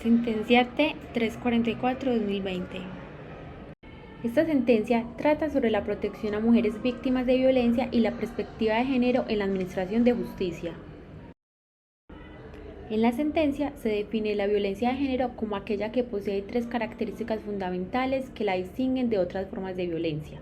Sentencia T-344/2020. Esta sentencia trata sobre la protección a mujeres víctimas de violencia y la perspectiva de género en la administración de justicia. En la sentencia se define la violencia de género como aquella que posee tres características fundamentales que la distinguen de otras formas de violencia.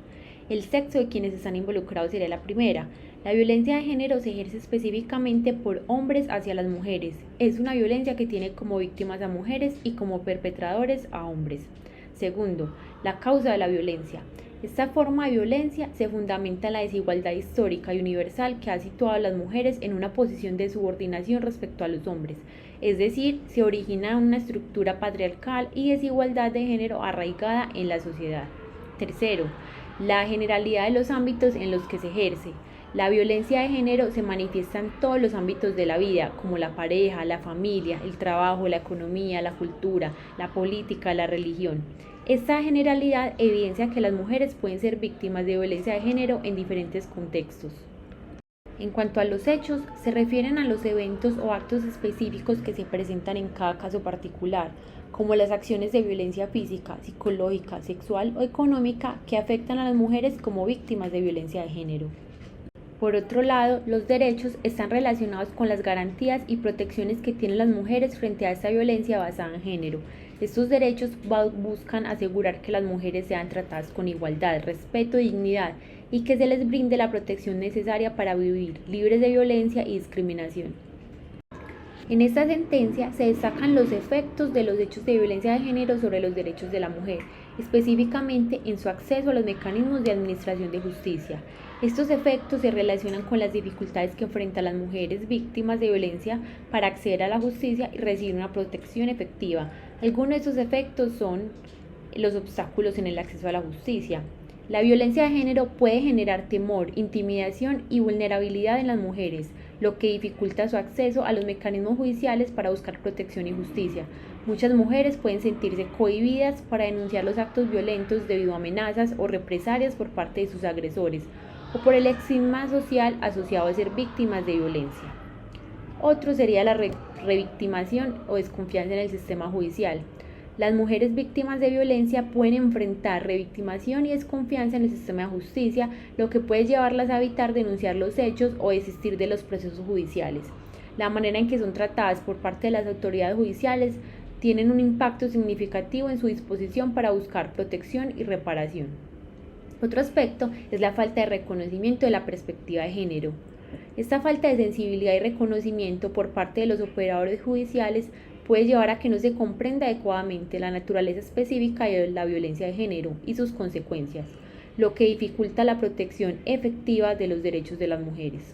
El sexo de quienes están involucrados sería la primera. La violencia de género se ejerce específicamente por hombres hacia las mujeres. Es una violencia que tiene como víctimas a mujeres y como perpetradores a hombres. Segundo, la causa de la violencia. Esta forma de violencia se fundamenta en la desigualdad histórica y universal que ha situado a las mujeres en una posición de subordinación respecto a los hombres, es decir, se origina en una estructura patriarcal y desigualdad de género arraigada en la sociedad. Tercero, la generalidad de los ámbitos en los que se ejerce. La violencia de género se manifiesta en todos los ámbitos de la vida, como la pareja, la familia, el trabajo, la economía, la cultura, la política, la religión. Esta generalidad evidencia que las mujeres pueden ser víctimas de violencia de género en diferentes contextos. En cuanto a los hechos, se refieren a los eventos o actos específicos que se presentan en cada caso particular, como las acciones de violencia física, psicológica, sexual o económica que afectan a las mujeres como víctimas de violencia de género. Por otro lado, los derechos están relacionados con las garantías y protecciones que tienen las mujeres frente a esta violencia basada en género. Estos derechos buscan asegurar que las mujeres sean tratadas con igualdad, respeto y dignidad y que se les brinde la protección necesaria para vivir libres de violencia y discriminación. En esta sentencia se destacan los efectos de los hechos de violencia de género sobre los derechos de la mujer, específicamente en su acceso a los mecanismos de administración de justicia. Estos efectos se relacionan con las dificultades que enfrentan las mujeres víctimas de violencia para acceder a la justicia y recibir una protección efectiva. Algunos de estos efectos son los obstáculos en el acceso a la justicia. La violencia de género puede generar temor, intimidación y vulnerabilidad en las mujeres, lo que dificulta su acceso a los mecanismos judiciales para buscar protección y justicia. Muchas mujeres pueden sentirse cohibidas para denunciar los actos violentos debido a amenazas o represalias por parte de sus agresores o por el estigma social asociado a ser víctimas de violencia. Otro sería la revictimación o desconfianza en el sistema judicial. Las mujeres víctimas de violencia pueden enfrentar revictimación y desconfianza en el sistema de justicia, lo que puede llevarlas a evitar denunciar los hechos o desistir de los procesos judiciales. La manera en que son tratadas por parte de las autoridades judiciales tienen un impacto significativo en su disposición para buscar protección y reparación. Otro aspecto es la falta de reconocimiento de la perspectiva de género. Esta falta de sensibilidad y reconocimiento por parte de los operadores judiciales puede llevar a que no se comprenda adecuadamente la naturaleza específica de la violencia de género y sus consecuencias, lo que dificulta la protección efectiva de los derechos de las mujeres.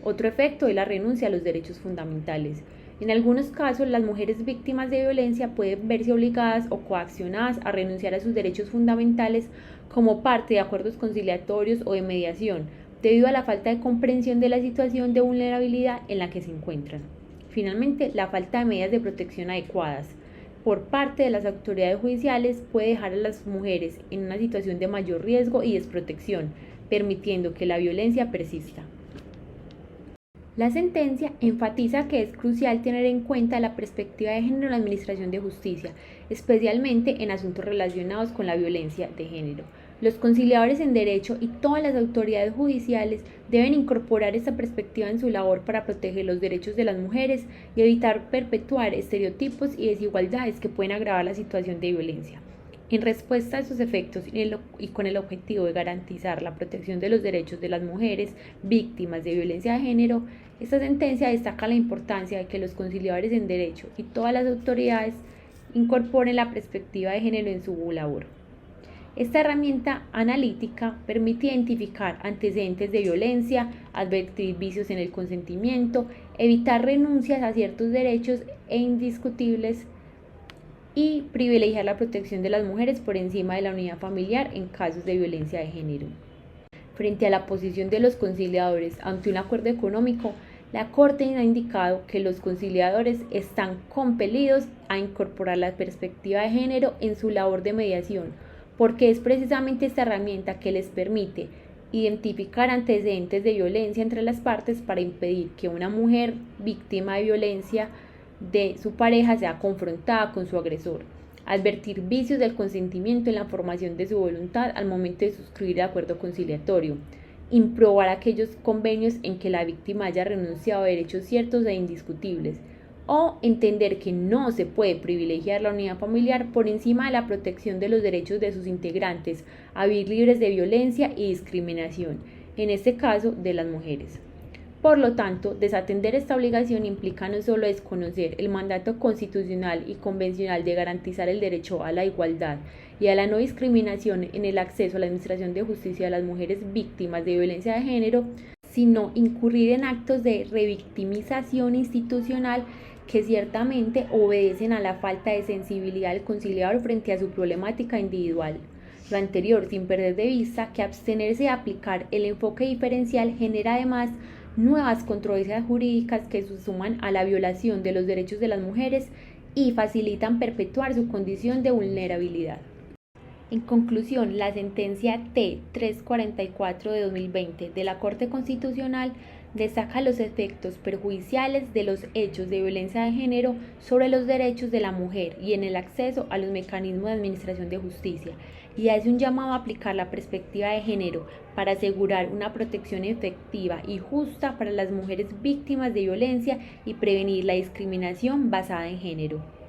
Otro efecto es la renuncia a los derechos fundamentales. En algunos casos, las mujeres víctimas de violencia pueden verse obligadas o coaccionadas a renunciar a sus derechos fundamentales como parte de acuerdos conciliatorios o de mediación, debido a la falta de comprensión de la situación de vulnerabilidad en la que se encuentran. Finalmente, la falta de medidas de protección adecuadas por parte de las autoridades judiciales puede dejar a las mujeres en una situación de mayor riesgo y desprotección, permitiendo que la violencia persista. La sentencia enfatiza que es crucial tener en cuenta la perspectiva de género en la administración de justicia, especialmente en asuntos relacionados con la violencia de género. Los conciliadores en derecho y todas las autoridades judiciales deben incorporar esta perspectiva en su labor para proteger los derechos de las mujeres y evitar perpetuar estereotipos y desigualdades que pueden agravar la situación de violencia. En respuesta a estos efectos y con el objetivo de garantizar la protección de los derechos de las mujeres víctimas de violencia de género, esta sentencia destaca la importancia de que los conciliadores en derecho y todas las autoridades incorporen la perspectiva de género en su labor. Esta herramienta analítica permite identificar antecedentes de violencia, advertir vicios en el consentimiento, evitar renuncias a ciertos derechos indiscutibles y privilegiar la protección de las mujeres por encima de la unidad familiar en casos de violencia de género. Frente a la posición de los conciliadores ante un acuerdo económico, la Corte ha indicado que los conciliadores están compelidos a incorporar la perspectiva de género en su labor de mediación, porque es precisamente esta herramienta que les permite identificar antecedentes de violencia entre las partes para impedir que una mujer víctima de violencia de su pareja sea confrontada con su agresor. Advertir vicios del consentimiento en la formación de su voluntad al momento de suscribir el acuerdo conciliatorio. Improbar aquellos convenios en que la víctima haya renunciado a derechos ciertos e indiscutibles. O entender que no se puede privilegiar la unidad familiar por encima de la protección de los derechos de sus integrantes a vivir libres de violencia y discriminación, en este caso de las mujeres. Por lo tanto, desatender esta obligación implica no solo desconocer el mandato constitucional y convencional de garantizar el derecho a la igualdad y a la no discriminación en el acceso a la administración de justicia de las mujeres víctimas de violencia de género, sino incurrir en actos de revictimización institucional que ciertamente obedecen a la falta de sensibilidad del conciliador frente a su problemática individual. Lo anterior sin perder de vista que abstenerse de aplicar el enfoque diferencial genera además nuevas controversias jurídicas que se suman a la violación de los derechos de las mujeres y facilitan perpetuar su condición de vulnerabilidad. En conclusión, la sentencia T-344 de 2020 de la Corte Constitucional destaca los efectos perjudiciales de los hechos de violencia de género sobre los derechos de la mujer y en el acceso a los mecanismos de administración de justicia, y hace un llamado a aplicar la perspectiva de género para asegurar una protección efectiva y justa para las mujeres víctimas de violencia y prevenir la discriminación basada en género.